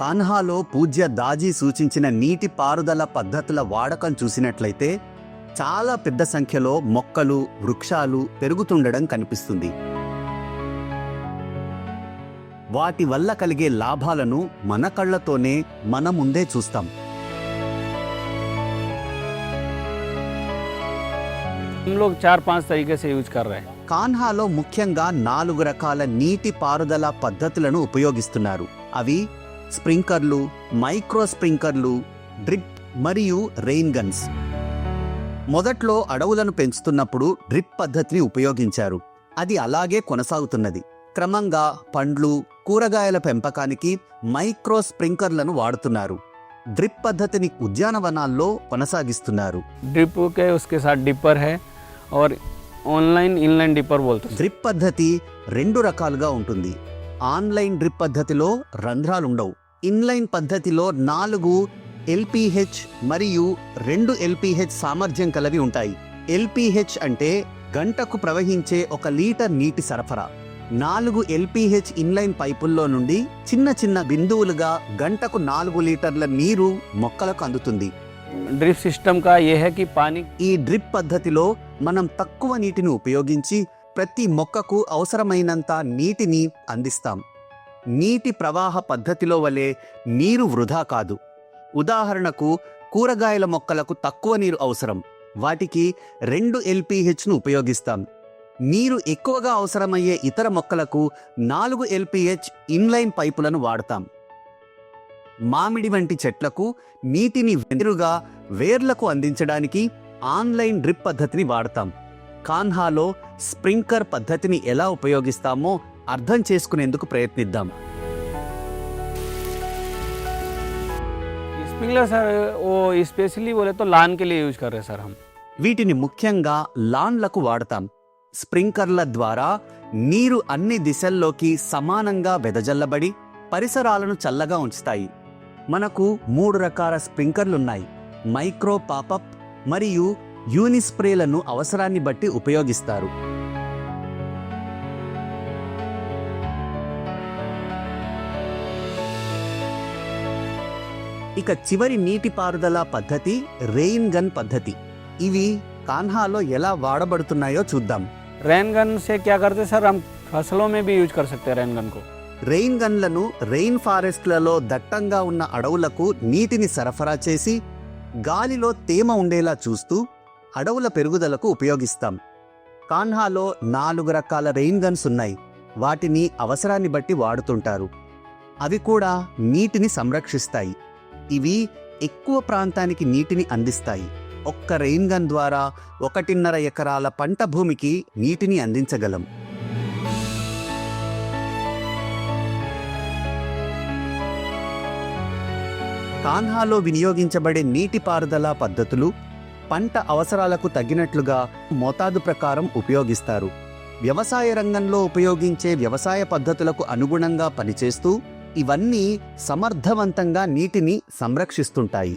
కాన్హాలో పూజ్య దాజీ సూచించిన నీటి పారుదల పద్ధతుల వాడకం చూసినట్లయితే చాలా పెద్ద సంఖ్యలో మొక్కలు, వృక్షాలు పెరుగుతుండడం కనిపిస్తుంది. వాటి వల్ల కలిగే లాభాలను మన కళ్ళతోనే మన ముందే చూస్తాం. हम लोग 4-5 तरीके से यूज कर रहे हैं. కాన్హాలో ముఖ్యంగా 4 రకాల నీటి పారుదల పద్ధతులను ఉపయోగిస్తున్నారు. అవి స్ప్రింకర్లు, మైక్రో స్ప్రింకర్లు, డ్రిప్ మరియు రెయిన్ గన్స్. మొదట్లో అడవులను పెంచుతున్నప్పుడు డ్రిప్ పద్ధతిని ఉపయోగించారు. అది అలాగే కొనసాగుతున్నది. క్రమంగా పండ్లు, కూరగాయల పెంపకానికి మైక్రో స్ప్రింకర్లను వాడుతున్నారు. డ్రిప్ పద్ధతిని ఉద్యానవనాల్లో కొనసాగిస్తున్నారు. ड्रिप के उसके साथ डिपर है और ऑनलाइन इनलाइन डिपर बोलते हैं. డ్రిప్ పద్ధతి 2 రకాలుగా ఉంటుంది. ఆన్లైన్ డ్రిప్ పద్ధతిలో రంధ్రాలుండవు. ఇన్లైన్ పద్ధతిలో 4 ఎల్పిహెచ్ మరియు 2 ఎల్పిహెచ్ సామర్థ్యం కలవి ఉంటాయి. ఎల్పిహెచ్ అంటే గంటకు ప్రవహించే 1 లీటర్ నీటి సరఫరా. 4 ఎల్పిహెచ్ ఇన్లైన్ పైపుల్లో నుండి చిన్న చిన్న బిందువులుగా గంటకు 4 లీటర్ల నీరు మొక్కలకు అందుతుంది. ड्रिप सिस्टम का ये है कि पानी ఈ డ్రిప్ పద్ధతిలో మనం తక్కువ నీటిని ఉపయోగించి ప్రతి మొక్కకు అవసరమైనంత నీటిని అందిస్తాం. నీటి ప్రవాహ పద్ధతిలో వలె నీరు వృధా కాదు. ఉదాహరణకు కూరగాయల మొక్కలకు తక్కువ నీరు అవసరం. వాటికి 2 ఎల్పిహెచ్ను ఉపయోగిస్తాం. నీరు ఎక్కువగా అవసరమయ్యే ఇతర మొక్కలకు 4 ఎల్పిహెచ్ ఇన్లైన్ పైపులను వాడతాం. మామిడి వంటి చెట్లకు నీటిని నేరుగా వేర్లకు అందించడానికి ఆన్లైన్ డ్రిప్ పద్ధతిని వాడతాం. కాన్హాలో స్ప్రింకర్ పద్ధతిని ఎలా ఉపయోగిస్తామో అర్థం చేసుకునేందుకు ప్రయత్నిద్దాం. स्प्रिंकलर सर वो स्पेशली बोले तो लान के लिए यूज कर रहे हैं सर हम. వీటిని ముఖ్యంగా లాన్లకు వాడతాం. స్ప్రింకర్ల ద్వారా నీరు అన్ని దిశల్లోకి సమానంగా వెదజల్లబడి పరిసరాలను చల్లగా ఉంచుతాయి. మనకు 3 రకాల స్ప్రింకర్లున్నాయి. మైక్రో పాపప్ మరియు యూనిస్ప్రేలను అవసరాన్ని బట్టి ఉపయోగిస్తారు. ఇక చివరి నీటిపారుదల పద్ధతి రెయిన్ గన్ పద్ధతి. ఇవి కాన్హాలో ఎలా వాడబడుతున్నాయో చూద్దాం. रेन गन से क्या करते हैं सर, हम फसलों में भी यूज कर सकते हैं रेन गन को. రెయిన్ గన్లను రెయిన్ ఫారెస్ట్లలో దట్టంగా ఉన్న అడవులకు నీటిని సరఫరా చేసి గాలిలో తేమ ఉండేలా చూస్తూ అడవుల పెరుగుదలకు ఉపయోగిస్తాం. కాన్హాలో 4 రకాల రెయిన్ గన్స్ ఉన్నాయి. వాటిని అవసరాన్ని బట్టి వాడుతుంటారు. అవి కూడా నీటిని సంరక్షిస్తాయి. ఇవి ఎక్కువ ప్రాంతానికి నీటిని అందిస్తాయి. ఒక్క రెయిన్ గన్ ద్వారా 1.5 ఎకరాల పంట భూమికి నీటిని అందించగలం. కాన్హాలో వినియోగించబడే నీటిపారుదల పద్ధతులు పంట అవసరాలకు తగినట్లుగా మోతాదు ప్రకారం ఉపయోగిస్తారు. వ్యవసాయ రంగంలో ఉపయోగించే వ్యవసాయ పద్ధతులకు అనుగుణంగా పనిచేస్తూ ఇవన్నీ సమర్థవంతంగా నీటిని సంరక్షిస్తుంటాయి.